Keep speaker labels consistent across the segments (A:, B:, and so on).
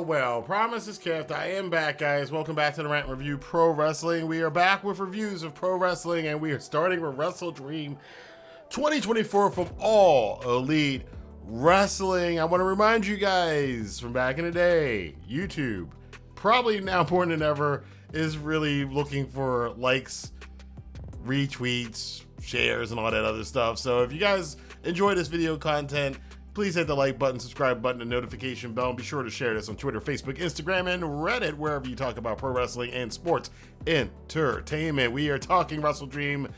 A: Well, promise is kept. I am back, guys. Welcome back to the Rant Review Pro Wrestling. We are back with reviews of pro wrestling, and we are starting with Wrestle Dream 2024 from All Elite Wrestling. I want to remind you guys from back in the day, YouTube, probably now more than ever, is really looking for likes, retweets, shares, and all that other stuff. So if you guys enjoy this video content, please hit the like button, subscribe button, and notification bell, and be sure to share this on Twitter, Facebook, Instagram, and Reddit, wherever you talk about pro wrestling and sports entertainment. We are talking Wrestle Dream.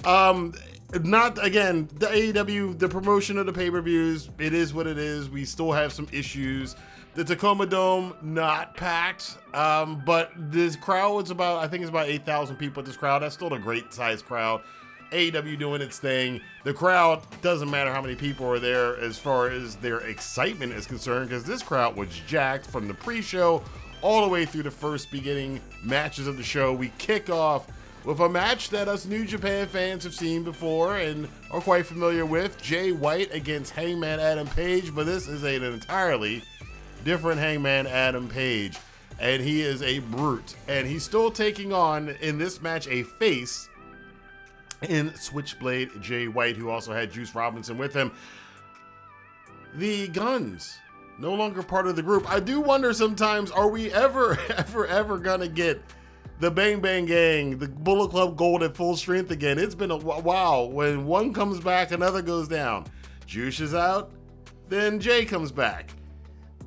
A: Not, again, the AEW, the promotion of the pay-per-views, it is what it is. We still have some issues. The Tacoma Dome, not packed, but this crowd was about, I think it's about 8,000 people at this crowd. That's still a great size crowd. AEW doing its thing. The crowd, doesn't matter how many people are there as far as their excitement is concerned, because this crowd was jacked from the pre-show all the way through the first beginning matches of the show. We kick off with a match that us New Japan fans have seen before and are quite familiar with. Jay White against Hangman Adam Page, but this is an entirely different Hangman Adam Page, and he is a brute, and he's still taking on, in this match, a face in Switchblade Jay White, who also had Juice Robinson with him. The Guns, no longer part of the group. I do wonder sometimes, are we ever gonna get the Bang Bang Gang, the Bullet Club Gold at full strength again? It's been a while. When one comes back, another goes down. Juice is out, then Jay comes back.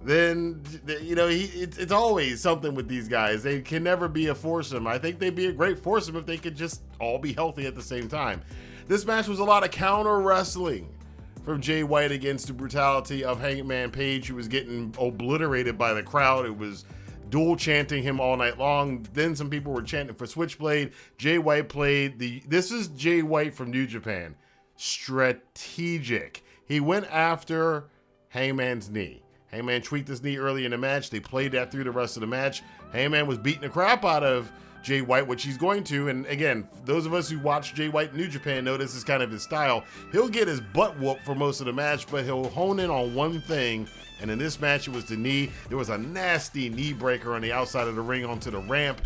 A: Then, you know, it's always something with these guys. They can never be a foursome. I think they'd be a great foursome if they could just all be healthy at the same time. This match was a lot of counter wrestling from Jay White against the brutality of Hangman Page, who was getting obliterated by the crowd. It was dual chanting him all night long. Then some people were chanting for Switchblade. Jay White played this is Jay White from New Japan. Strategic. He went after Hangman's knee. Hangman tweaked his knee early in the match. They played that through the rest of the match. Hangman was beating the crap out of Jay White, which he's going to. And again, those of us who watch Jay White in New Japan know this is kind of his style. He'll get his butt whooped for most of the match, but he'll hone in on one thing. And in this match, it was the knee. There was a nasty knee breaker on the outside of the ring onto the ramp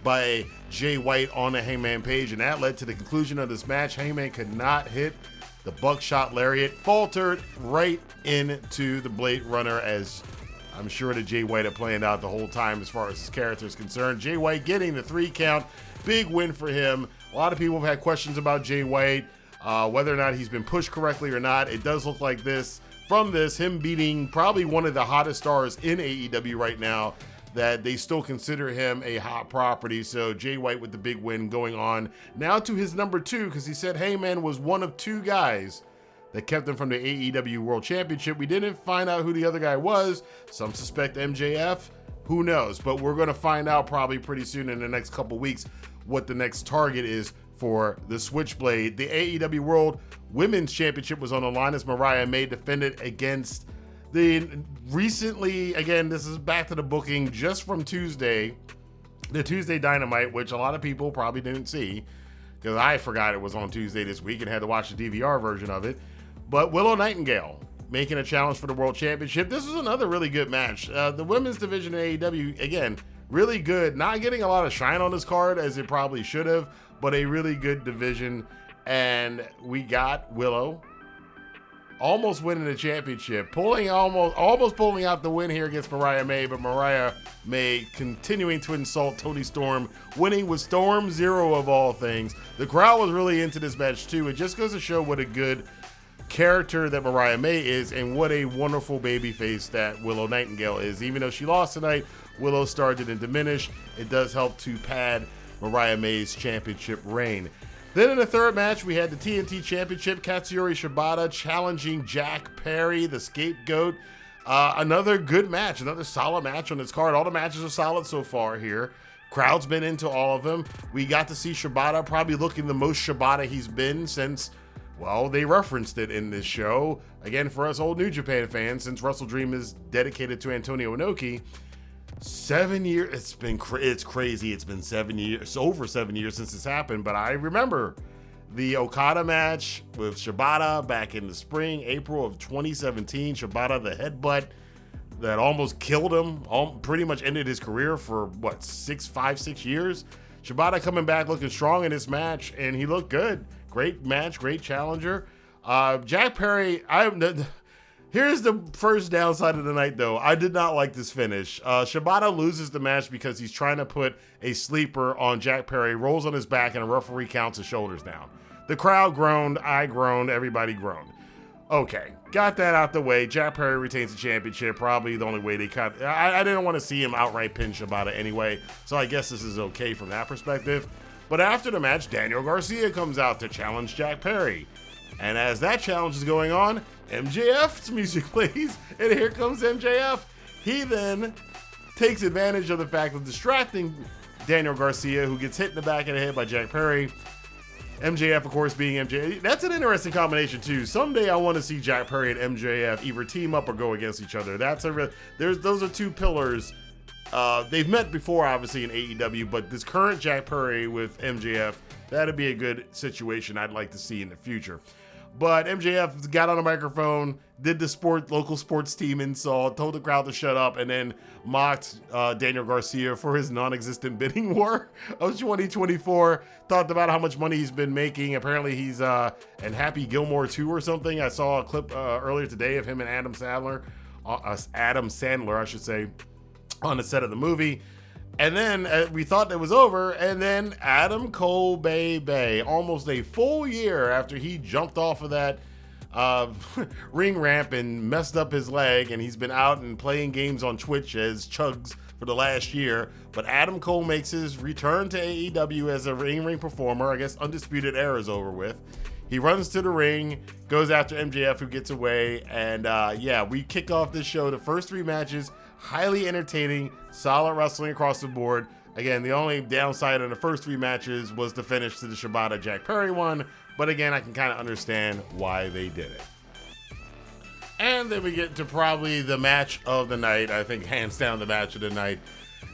A: by Jay White on the Hangman Page. And that led to the conclusion of this match. Hangman could not hit the buckshot lariat, faltered right into the Blade Runner, as I'm sure that Jay White had planned out the whole time as far as his character is concerned. Jay White getting the 3 count, big win for him. A lot of people have had questions about Jay White, whether or not he's been pushed correctly or not. It does look like this, from this, him beating probably one of the hottest stars in AEW right now, that they still consider him a hot property. So Jay White with the big win, going on now to his number 2, because he said Heyman was one of 2 guys that kept him from the AEW World Championship. We didn't find out who the other guy was. Some suspect MJF. Who knows? But we're going to find out probably pretty soon in the next couple weeks what the next target is for the Switchblade. The AEW World Women's Championship was on the line as Mariah May defended against the recently, again, this is back to the booking just from Tuesday, the Tuesday Dynamite, which a lot of people probably didn't see because I forgot it was on Tuesday this week and had to watch the DVR version of it. But Willow Nightingale making a challenge for the World Championship. This was another really good match. The women's division in AEW, again, really good. Not getting a lot of shine on this card as it probably should have, but a really good division. And we got Willow almost winning the championship, almost pulling out the win here against Mariah May, but Mariah May continuing to insult Toni Storm, winning with Storm Zero of all things. The crowd was really into this match too. It just goes to show what a good character that Mariah May is and what a wonderful babyface that Willow Nightingale is. Even though she lost tonight, Willow started and diminished. It does help to pad Mariah May's championship reign. Then in the third match, we had the TNT Championship, Katsuyori Shibata challenging Jack Perry, the Scapegoat. Another good match, another solid match on this card. All the matches are solid so far here. Crowd's been into all of them. We got to see Shibata probably looking the most Shibata he's been since, well, they referenced it in this show. Again, for us old New Japan fans, since Wrestle Dream is dedicated to Antonio Inoki, 7 years, it's crazy. It's been 7 years, over 7 years since this happened, but I remember the Okada match with Shibata back in the spring, April of 2017. Shibata, the headbutt, that almost killed him, pretty much ended his career for what, 6 years. Shibata coming back looking strong in this match, and he looked good. Great match, great challenger. Jack Perry, here's the first downside of the night, though. I did not like this finish. Shibata loses the match because he's trying to put a sleeper on Jack Perry, rolls on his back, and a referee counts his shoulders down. The crowd groaned, I groaned, everybody groaned. Okay, got that out the way. Jack Perry retains the championship. Probably the only way they cut. I didn't want to see him outright pin Shibata anyway, so I guess this is okay from that perspective. But after the match, Daniel Garcia comes out to challenge Jack Perry. And as that challenge is going on, MJF's music plays, and here comes MJF. He then takes advantage of the fact of distracting Daniel Garcia, who gets hit in the back of the head by Jack Perry. MJF, of course, being MJF. That's an interesting combination, too. Someday I want to see Jack Perry and MJF either team up or go against each other. Those are two pillars. They've met before, obviously, in AEW, but this current Jack Perry with MJF, that'd be a good situation I'd like to see in the future. But MJF got on a microphone, did the local sports team insult, told the crowd to shut up, and then mocked Daniel Garcia for his non-existent bidding war of 2024. Talked about how much money he's been making. Apparently he's in Happy Gilmore 2 or something. I saw a clip earlier today of him and Adam Sandler, I should say, on the set of the movie. And then we thought it was over, and then Adam Cole Bay, almost a full year after he jumped off of that ring ramp and messed up his leg, and he's been out and playing games on Twitch as Chugs for the last year. But Adam Cole makes his return to AEW as a ring performer. I guess Undisputed Era is over with. He runs to the ring, goes after MJF, who gets away, and we kick off this show. The first 3 matches, highly entertaining, solid wrestling across the board. Again, the only downside in the first 3 matches was the finish to the Shibata Jack Perry one, but again, I can kind of understand why they did it. And then we get to probably the match of the night. I think hands down the match of the night.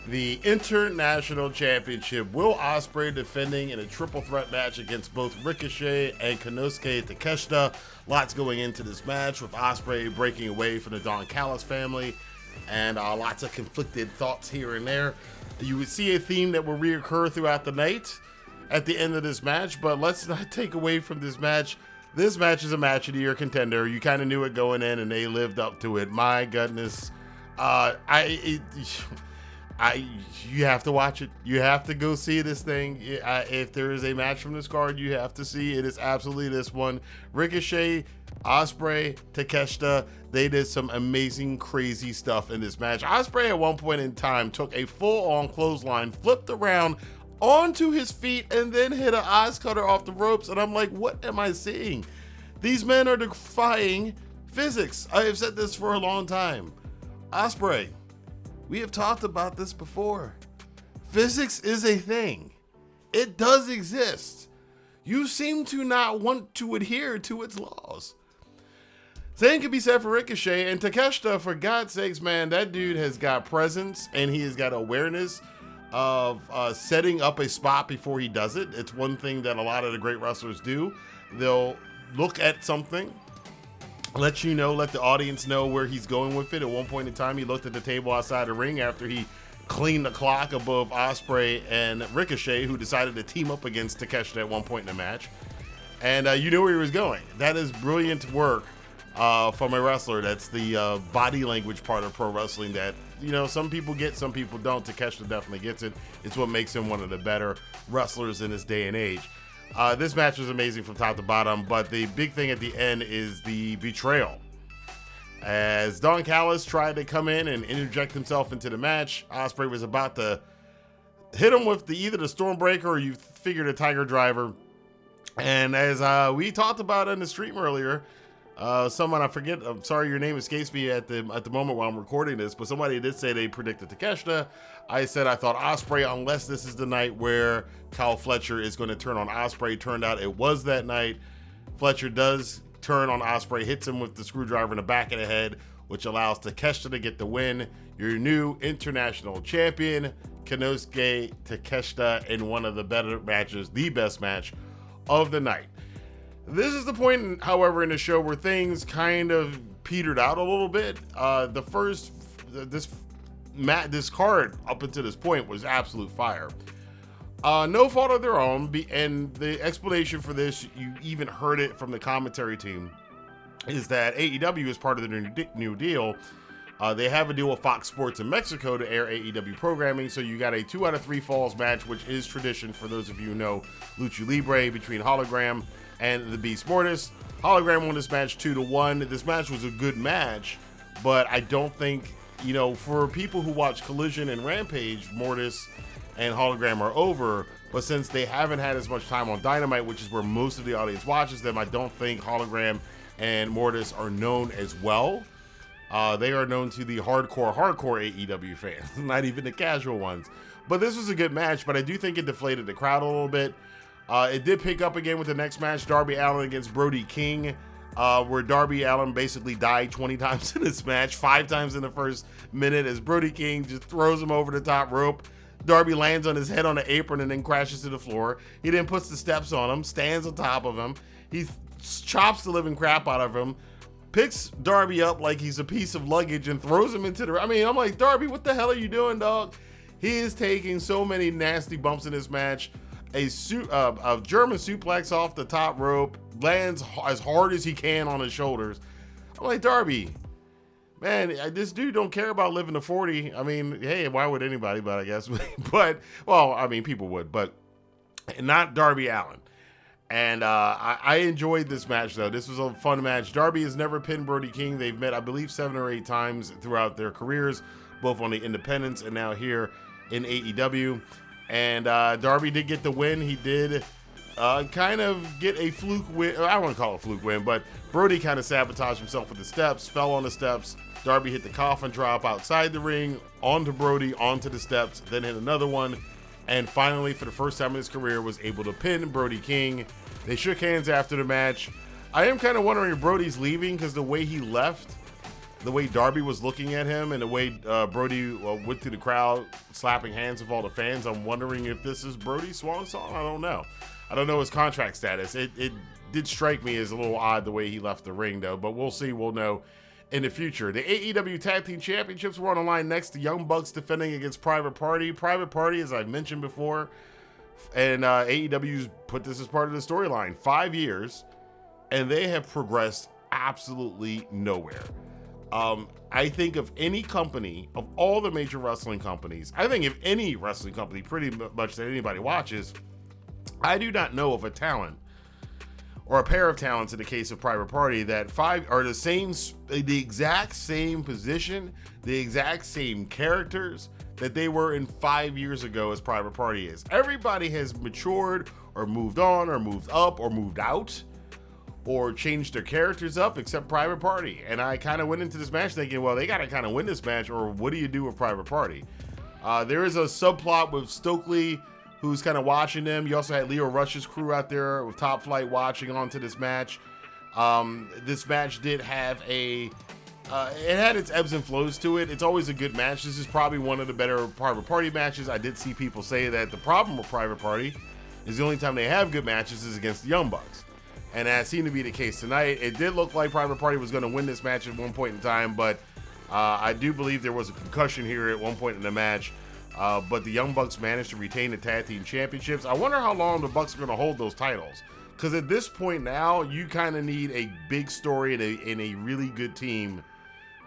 A: The International Championship. Will Ospreay defending in a triple threat match against both Ricochet and Kenosuke Takeshita. Lots going into this match with Ospreay breaking away from the Don Callis family, and lots of conflicted thoughts here and there. You would see a theme that will reoccur throughout the night at the end of this match, but let's not take away from this match. This match is a match of the year contender. You kind of knew it going in, and they lived up to it. My goodness. You have to watch it. You have to go see this thing. If there is a match from this card, you have to see it. Is absolutely this one. Ricochet, Ospreay, Takeshita. They did some amazing, crazy stuff in this match. Ospreay at one point in time took a full-on clothesline, flipped around onto his feet, and then hit an Oz cutter off the ropes. And I'm like, what am I seeing? These men are defying physics. I have said this for a long time. Ospreay, we have talked about this before. Physics is a thing. It does exist. You seem to not want to adhere to its laws. Same can be said for Ricochet and Takeshita. For God's sakes, man, that dude has got presence and he has got awareness of setting up a spot before he does it. It's one thing that a lot of the great wrestlers do. They'll look at something, let the audience know where he's going with it. At one point in time, he looked at the table outside the ring after he cleaned the clock above Ospreay and Ricochet, who decided to team up against Takeshita at one point in the match. And you knew where he was going. That is brilliant work from a wrestler. That's the body language part of pro wrestling that, some people get, some people don't. Takeshita definitely gets it. It's what makes him one of the better wrestlers in this day and age. This match was amazing from top to bottom, but the big thing at the end is the betrayal. As Don Callis tried to come in and interject himself into the match, Ospreay was about to hit him with either the Stormbreaker or you figured a Tiger Driver. And as we talked about in the stream earlier, someone, I forget, I'm sorry your name escapes me at the moment while I'm recording this, but somebody did say they predicted Takeshita. I said I thought Ospreay, unless this is the night where Kyle Fletcher is going to turn on Ospreay. Turned out it was that night. Fletcher does turn on Ospreay, hits him with the screwdriver in the back of the head, which allows Takeshita to get the win. Your new international champion, Kenosuke Takeshita, in one of the better matches, the best match of the night. This is the point, however, in the show where things kind of petered out a little bit. The first this card up until this point was absolute fire. No fault of their own, and the explanation for this, you even heard it from the commentary team, is that AEW is part of the new deal. They have a deal with Fox Sports in Mexico to air AEW programming, so you got a 2 out of 3 falls match, which is tradition for those of you who know Lucha Libre, between Hologram and the Beast Mortis. Hologram won this match 2-1. This match was a good match, but I don't think, for people who watch Collision and Rampage, Mortis and Hologram are over, but since they haven't had as much time on Dynamite, which is where most of the audience watches them, I don't think Hologram and Mortis are known as well. They are known to the hardcore AEW fans, not even the casual ones. But this was a good match, but I do think it deflated the crowd a little bit. It did pick up again with the next match, Darby Allin against Brody King, where Darby Allin basically died 20 times in this match, 5 times in the first minute, as Brody King just throws him over the top rope. Darby lands on his head on the apron and then crashes to the floor. He then puts the steps on him, stands on top of him. He chops the living crap out of him, picks Darby up like he's a piece of luggage and throws him into the... I'm like, Darby, what the hell are you doing, dog? He is taking so many nasty bumps in this match. A German suplex off the top rope, lands as hard as he can on his shoulders. I'm like, Darby, man, this dude don't care about living to 40. Hey, why would anybody, but I guess. People would, but not Darby Allin. And I enjoyed this match, though. This was a fun match. Darby has never pinned Brody King. They've met, I believe, 7 or 8 times throughout their careers, both on the independents and now here in AEW. And Darby did get the win. He did kind of get a fluke win. I don't want to call it a fluke win, but Brody kind of sabotaged himself with the steps, fell on the steps. Darby hit the coffin drop outside the ring, onto Brody, onto the steps, then hit another one. And finally, for the first time in his career, was able to pin Brody King. They shook hands after the match. I am kind of wondering if Brody's leaving, because the way he left, the way Darby was looking at him, and the way Brody went through the crowd, slapping hands with all the fans, I'm wondering if this is Brody's swan song. I don't know. I don't know his contract status. It did strike me as a little odd the way he left the ring, though, but we'll see. We'll know in the future. The AEW Tag Team Championships were on the line next. The Young Bucks defending against Private Party. Private Party, as I've mentioned before, and AEW's put this as part of the storyline. 5 years, and they have progressed absolutely nowhere. I think of any company, of all the major wrestling companies, I think if any wrestling company pretty much that anybody watches, I do not know of a talent or a pair of talents in the case of Private Party that 5 are the exact same position, the exact same characters that they were in 5 years ago as Private Party is. Everybody has matured or moved on or moved up or moved out or changed their characters up except Private Party. And I kind of went into this match thinking, well, they got to kind of win this match, or what do you do with Private Party? There is a subplot with Stokely, who's kind of watching them. You also had Leo Rush's crew out there with Top Flight watching onto this match. This match did have it had its ebbs and flows to it. It's always a good match. This is probably one of the better Private Party matches. I did see people say that the problem with Private Party is the only time they have good matches is against the Young Bucks. And that seemed to be the case tonight. It did look like Private Party was going to win this match at one point in time, but I do believe there was a concussion here at one point in the match. But the Young Bucks managed to retain the Tag Team Championships. I wonder how long the Bucks are going to hold those titles. Because at this point now, you kind of need a big story and a really good team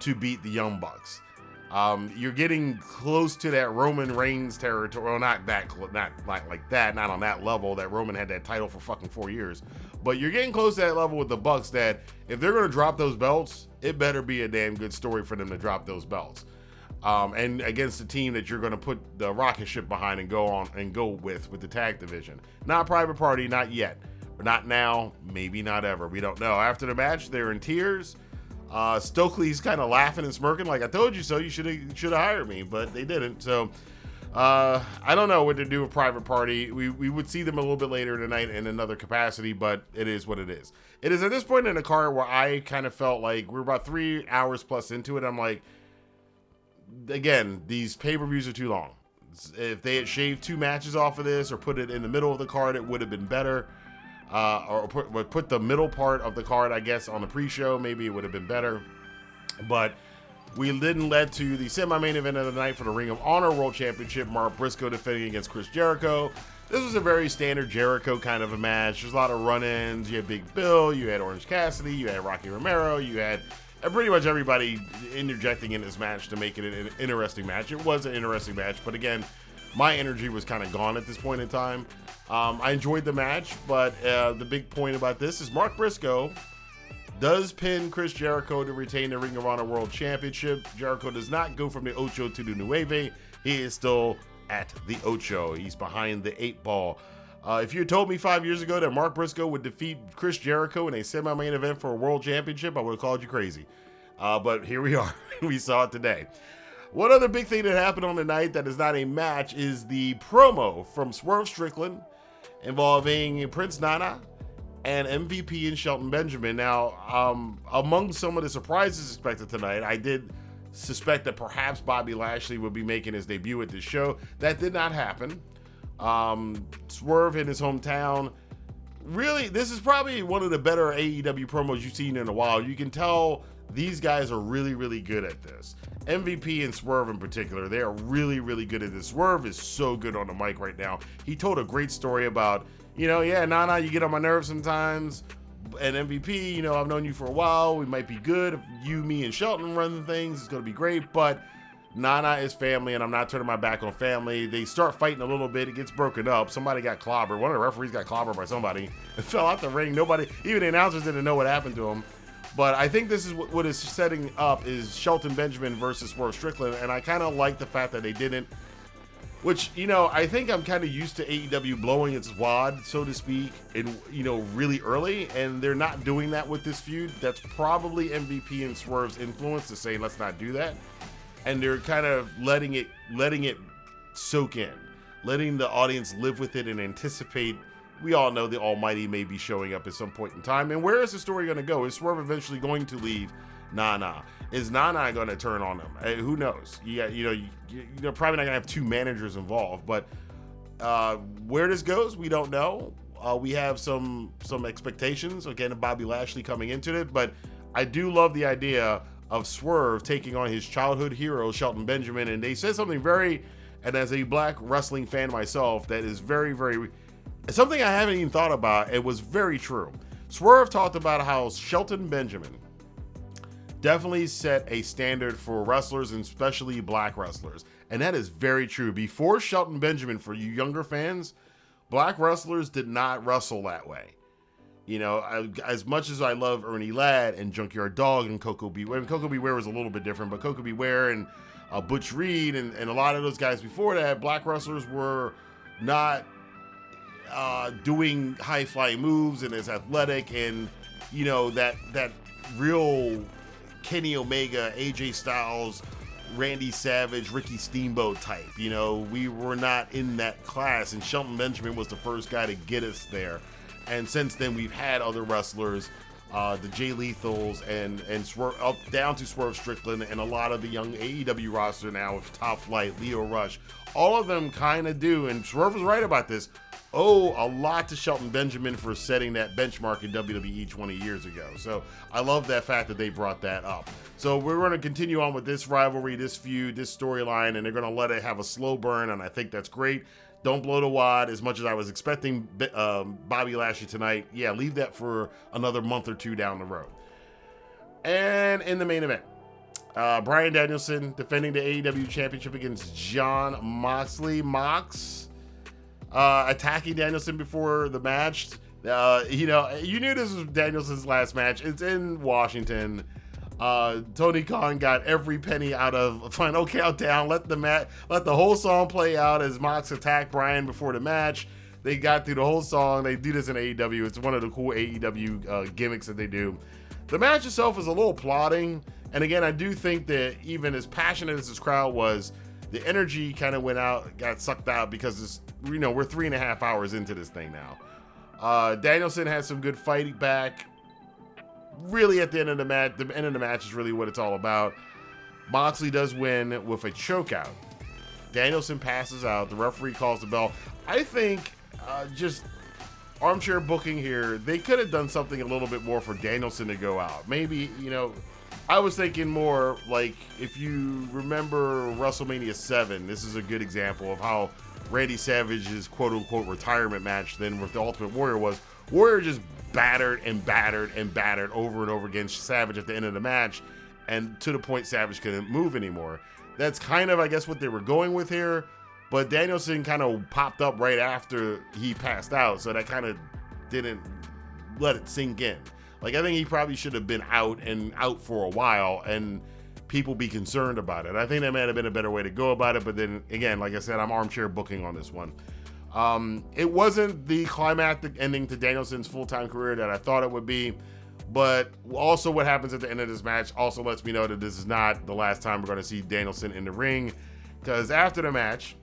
A: to beat the Young Bucks. You're getting close to that Roman Reigns territory. Well, not like that, not on that level that Roman had that title for fucking 4 years. But you're getting close to that level with the Bucks that if they're going to drop those belts, it better be a damn good story for them to drop those belts. And against the team that you're going to put the rocket ship behind and go with the tag division. Not Private Party, not yet. Not now, maybe not ever. We don't know. After the match, they're in tears. Stokely's kind of laughing and smirking like, I told you so, you should have hired me, but they didn't. So I don't know what to do with Private Party. We would see them a little bit later tonight in another capacity, but it is what it is. It is at this point in the card where I kind of felt like we're about 3 hours plus into it. I'm like, again, these pay-per-views are too long. If they had shaved 2 matches off of this or put it in the middle of the card, it would have been better. Or put the middle part of the card, I guess, on the pre-show, maybe it would have been better. But We then led to the semi-main event of the night for the Ring of Honor World Championship. Mark Briscoe defending against Chris Jericho. This was a very standard Jericho kind of a match. There's a lot of run-ins. You had Big Bill, you had Orange Cassidy, you had Rocky Romero, you had pretty much everybody interjecting in this match to make it an interesting match. It was an interesting match, but again, my energy was kind of gone at this point in time. I enjoyed the match, but the big point about this is Mark Briscoe does pin Chris Jericho to retain the Ring of Honor World Championship. Jericho does not go from the Ocho to the Nueve. He is still at the Ocho. He's behind the 8-ball. If you had told me 5 years ago that Mark Briscoe would defeat Chris Jericho in a semi-main event for a world championship, I would have called you crazy. But here we are. We saw it today. One other big thing that happened on the night that is not a match is the promo from Swerve Strickland involving Prince Nana and MVP and Shelton Benjamin. Now, among some of the surprises expected tonight, I did suspect that perhaps Bobby Lashley would be making his debut at this show. That did not happen. Swerve in his hometown. Really, this is probably one of the better AEW promos you've seen in a while. You can tell these guys are really, really good at this. MVP and Swerve in particular, they are really, really good at this. Swerve is so good on the mic right now. He told a great story about, Nana, you get on my nerves sometimes. And MVP, I've known you for a while. We might be good. If you, me, and Shelton run things, it's going to be great. But Nana is family, and I'm not turning my back on family. They start fighting a little bit. It gets broken up. Somebody got clobbered. One of the referees got clobbered by somebody. It fell out the ring. Nobody, even the announcers didn't know what happened to him. But I think this is what is setting up is Shelton Benjamin versus Swerve Strickland. And I kind of like the fact that they didn't. Which, I think I'm kind of used to AEW blowing its wad, so to speak, really early, and they're not doing that with this feud. That's probably MVP and Swerve's influence to say, let's not do that. And they're kind of letting it soak in, letting the audience live with it and anticipate. We all know the Almighty may be showing up at some point in time. And where is the story going to go? Is Swerve eventually going to leave Nana? Is Nana going to turn on him? Who knows? You're probably not going to have two managers involved, but where this goes, we don't know. We have some expectations, again, of Bobby Lashley coming into it, but I do love the idea of Swerve taking on his childhood hero, Shelton Benjamin, and they said something and as a black wrestling fan myself, that is very, very, something I haven't even thought about. It was very true. Swerve talked about how Shelton Benjamin definitely set a standard for wrestlers, and especially black wrestlers. And that is very true. Before Shelton Benjamin, for you younger fans, black wrestlers did not wrestle that way. As much as I love Ernie Ladd and Junkyard Dog and Coco Beware, Coco Beware was a little bit different, but Coco Beware and Butch Reed and a lot of those guys before that, black wrestlers were not doing high-flying moves and as athletic and, that real Kenny Omega, AJ Styles, Randy Savage, Ricky Steamboat type. We were not in that class, and Shelton Benjamin was the first guy to get us there. And since then, we've had other wrestlers, the Jay Lethals and Swerve, up down to Swerve Strickland, and a lot of the young AEW roster now with Top Flight, Leo Rush. All of them kind of do, and Swerve was right about this. A lot to Shelton Benjamin for setting that benchmark in WWE 20 years ago. So I love that fact that they brought that up. So we're going to continue on with this rivalry, this feud, this storyline, and they're going to let it have a slow burn, and I think that's great. Don't blow the wad as much as I was expecting Bobby Lashley tonight. Yeah, leave that for another month or two down the road. And in the main event, Bryan Danielson defending the AEW Championship against Jon Moxley. Attacking Danielson before the match. You knew this was Danielson's last match. It's in Washington. Tony Khan got every penny out of Final Countdown. Let the whole song play out as Mox attacked Bryan before the match. They got through the whole song. They do this in AEW. It's one of the cool AEW gimmicks that they do. The match itself is a little plodding. And again, I do think that even as passionate as this crowd was, the energy kind of got sucked out because we're 3.5 hours into this thing now. Danielson had some good fighting back. Really, at the end of the match is really what it's all about. Moxley does win with a chokeout. Danielson passes out. The referee calls the bell. I think just armchair booking here. They could have done something a little bit more for Danielson to go out. Maybe I was thinking more like, if you remember WrestleMania 7, this is a good example of how Randy Savage's quote-unquote retirement match then with the Ultimate Warrior was. Warrior just battered and battered and battered over and over against Savage at the end of the match, and to the point Savage couldn't move anymore. That's kind of, I guess, what they were going with here, but Danielson kind of popped up right after he passed out, so that kind of didn't let it sink in. Like, I think he probably should have been out for a while and people be concerned about it. I think that might have been a better way to go about it, but then again, like I said, I'm armchair booking on this one. It wasn't the climactic ending to Danielson's full-time career that I thought it would be, but also what happens at the end of this match also lets me know that this is not the last time we're going to see Danielson in the ring, because after the match,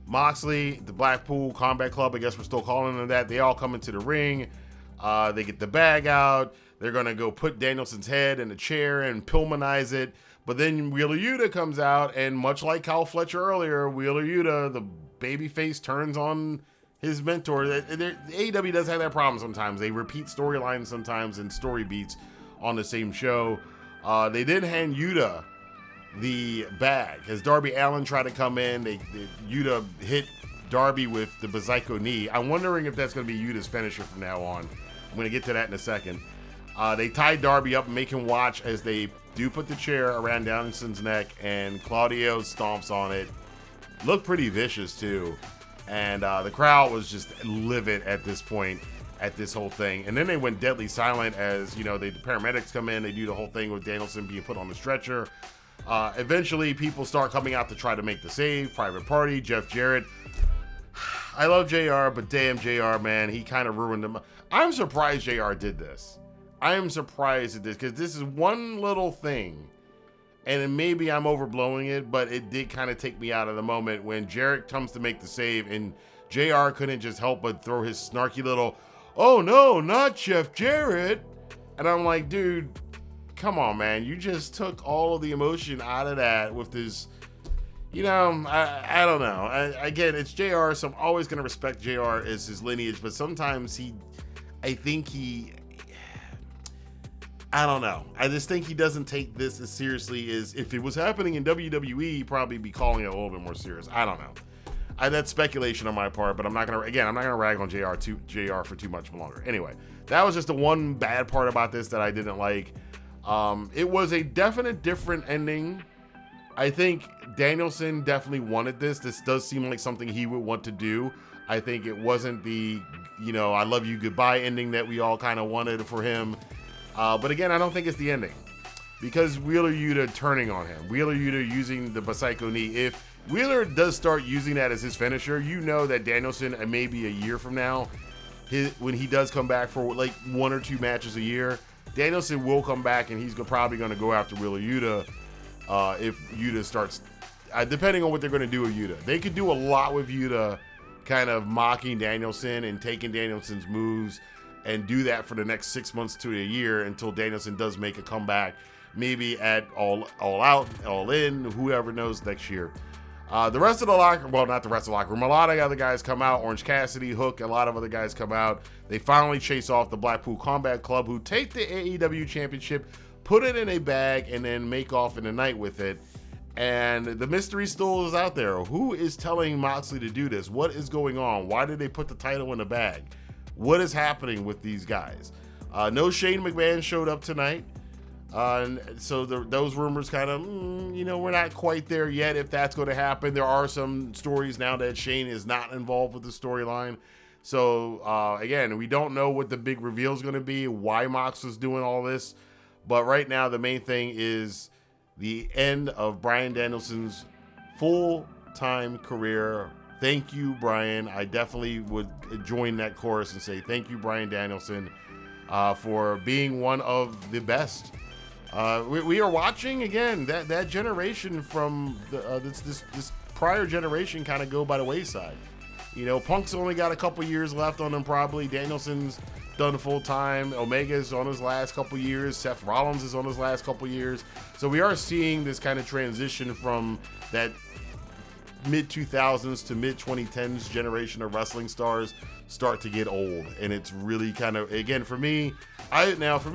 A: Moxley, the Blackpool Combat Club, I guess we're still calling them that, they all come into the ring. They get the bag out. They're going to go put Danielson's head in a chair and Pillmanize it. But then Wheeler Yuta comes out, and much like Kyle Fletcher earlier, Wheeler Yuta, the babyface, turns on his mentor. AEW does have that problem sometimes. They repeat storylines sometimes and story beats on the same show. They did hand Yuta the bag. As Darby Allin tried to come in, Yuta hit Darby with the Brisco knee. I'm wondering if that's going to be Yuta's finisher from now on. I'm going to get to that in a second. They tied Darby up and make him watch as they do put the chair around Danielson's neck, and Claudio stomps on it. Looked pretty vicious, too. And the crowd was just livid at this point, at this whole thing. And then they went deadly silent as, the paramedics come in. They do the whole thing with Danielson being put on the stretcher. Eventually, people start coming out to try to make the save. Private Party, Jeff Jarrett. I love JR, but damn JR, man, he kind of ruined him. I'm surprised JR did this. I am surprised at this, because this is one little thing, and maybe I'm overblowing it, but it did kind of take me out of the moment when Jarrett comes to make the save, and JR couldn't just help but throw his snarky little, "Oh no, not Jeff Jarrett," and I'm like, dude, come on, man, you just took all of the emotion out of that with this. I don't know. Again, it's JR, so I'm always going to respect JR as his lineage, but sometimes I don't know. I just think he doesn't take this as seriously as if it was happening in WWE, he'd probably be calling it a little bit more serious. I don't know. That's speculation on my part, but I'm not going to rag on JR for too much longer. Anyway, that was just the one bad part about this that I didn't like. It was a definite different ending. I think Danielson definitely wanted this. This does seem like something he would want to do. I think it wasn't the, I love you goodbye ending that we all kind of wanted for him. But again, I don't think it's the ending. Because Wheeler Yuta turning on him. Wheeler Yuta using the Brisco knee. If Wheeler does start using that as his finisher, that Danielson, maybe a year from now, when he does come back for like 1 or 2 matches a year, Danielson will come back and he's probably going to go after Wheeler Yuta. If Yuta starts, depending on what they're going to do with Yuta. They could do a lot with Yuta kind of mocking Danielson and taking Danielson's moves and do that for the next 6 months to a year until Danielson does make a comeback, maybe at All Out, All In, whoever knows next year. The rest of the locker, well, not the rest of the locker room, a lot of other guys come out. Orange Cassidy, Hook, a lot of other guys come out. They finally chase off the Blackpool Combat Club, who take the AEW Championship, put it in a bag, and then make off in the night with it. And the mystery still is out there. Who is telling Moxley to do this? What is going on? Why did they put the title in the bag? What is happening with these guys? No Shane McMahon showed up tonight. So those rumors kind of, we're not quite there yet if that's going to happen. There are some stories now that Shane is not involved with the storyline. So, again, we don't know what the big reveal is going to be, why Mox was doing all this. But right now, the main thing is the end of Bryan Danielson's full-time career. Thank you, Bryan. I definitely would join that chorus and say thank you, Bryan Danielson, for being one of the best. We are watching, again, that generation from this prior generation kind of go by the wayside. Punk's only got a couple years left on him probably. Danielson's done full time. Omega's on his last couple years. Seth Rollins is on his last couple years. So we are seeing this kind of transition from that mid 2000s to mid 2010s generation of wrestling stars start to get old, and it's really kind of, again, for me, I know for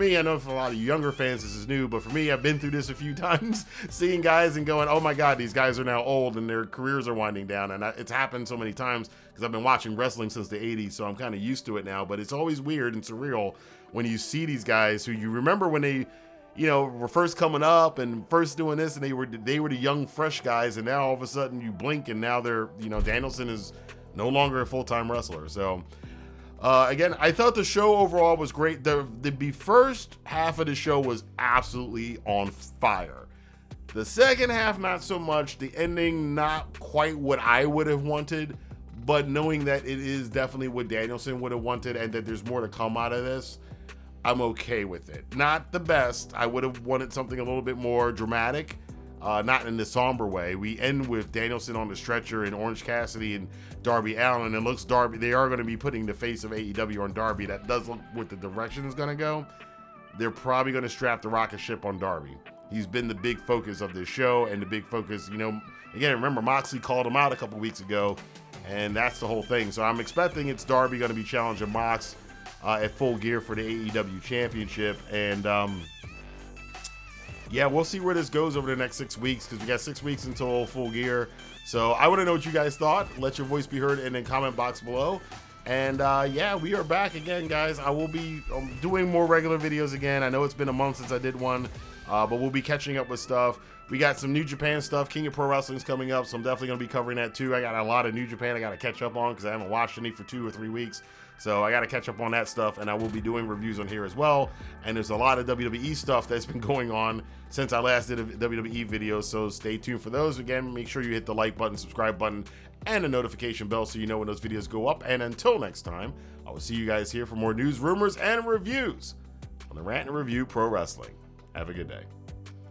A: a lot of younger fans this is new, but for me, I've been through this a few times, seeing guys and going, oh my god, these guys are now old and their careers are winding down, and it's happened so many times because I've been watching wrestling since the 80s, so I'm kind of used to it now. But it's always weird and surreal when you see these guys who you remember when they, you know, were first coming up and first doing this, and they were the young fresh guys, and now all of a sudden you blink and now they're, you know, Danielson is no longer a full-time wrestler. So again, I thought the show overall was great. The first half of the show was absolutely on fire. The second half, not so much. The ending, not quite what I would have wanted, but knowing that it is definitely what Danielson would have wanted and that there's more to come out of this, I'm okay with it. Not the best. I would have wanted something a little bit more dramatic, not in the somber way. We end with Danielson on the stretcher and Orange Cassidy and Darby Allin. It looks Darby, they are going to be putting the face of AEW on Darby. That does look what the direction is going to go. They're probably going to strap the rocket ship on Darby. He's been the big focus of this show and the big focus, you know, again, remember Moxley called him out a couple weeks ago, and that's the whole thing. So I'm expecting it's Darby going to be challenging Mox at Full Gear for the AEW Championship. And yeah, we'll see where this goes over the next 6 weeks, because we got 6 weeks until Full Gear. So I want to know what you guys thought. Let your voice be heard in the comment box below. And yeah, we are back again, guys. I will be doing more regular videos again. I know it's been a month since I did one, but we'll be catching up with stuff. We got some New Japan stuff. King of Pro Wrestling's coming up, so I'm definitely going to be covering that too. I got a lot of New Japan I got to catch up on because I haven't watched any for 2 or 3 weeks. So I got to catch up on that stuff, and I will be doing reviews on here as well. And there's a lot of WWE stuff that's been going on since I last did a WWE video, so stay tuned for those. Again, make sure you hit the like button, subscribe button, and the notification bell so you know when those videos go up. And until next time, I will see you guys here for more news, rumors, and reviews on the Rant and Review Pro Wrestling. Have a good day.